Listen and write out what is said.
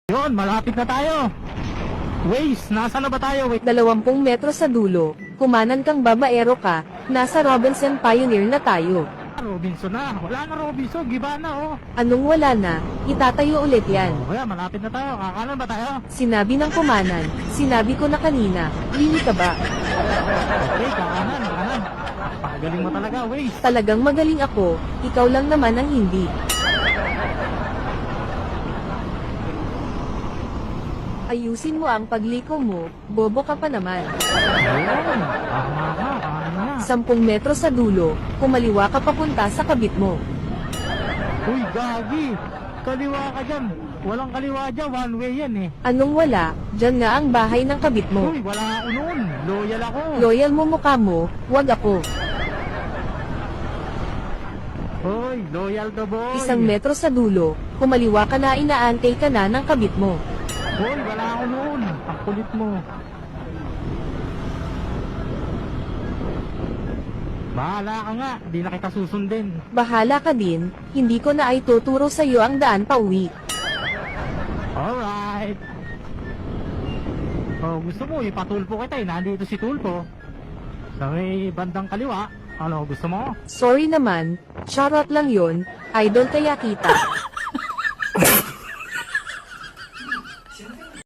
Yun, malapit na tayo. Waze, nasa na ba tayo? Wait. 20 metro sa dulo, kumanan kang babaero ka, nasa Robinson Pioneer na tayo. Robinson na. Wala na Robinson, giba na oh. Anong wala na, itatayo ulit yan. Kaya malapit na tayo. Kakanan ba tayo? Sinabi ng kumanan, sinabi ko na kanina, lili ka ba? Okay, kakanan, kakanan. Pagaling mo talaga, Waze. Talagang magaling ako, ikaw lang naman ang hindi. Ayusin mo ang pagliko mo, bobo ka pa naman. Ayun, tama ka, kakanan na. 10 metro sa dulo, kumaliwa ka papunta sa kabit mo. Uy, gagi. Kaliwa ka dyan. Walang kaliwa dyan, one way yan eh. Anong wala, dyan nga ang bahay ng kabit mo. Uy, wala ako noon. Loyal ako. Loyal mo mukha mo, wag ako. Uy, loyal to boy. 1 metro sa dulo, kumaliwa ka na inaantay ka na ng kabit mo. Uy, wala ako noon. Ang kulit mo. Bahala ka nga, di na kita susundin. Bahala ka din, hindi ko na ay tuturo sa iyo ang daan pa uwi. Alright. Oh, gusto mo ipatulpo kita eh, nandito si Tulpo. Sa may bandang kaliwa. Ano, gusto mo? Sorry naman, charot lang yon, idol kaya kita.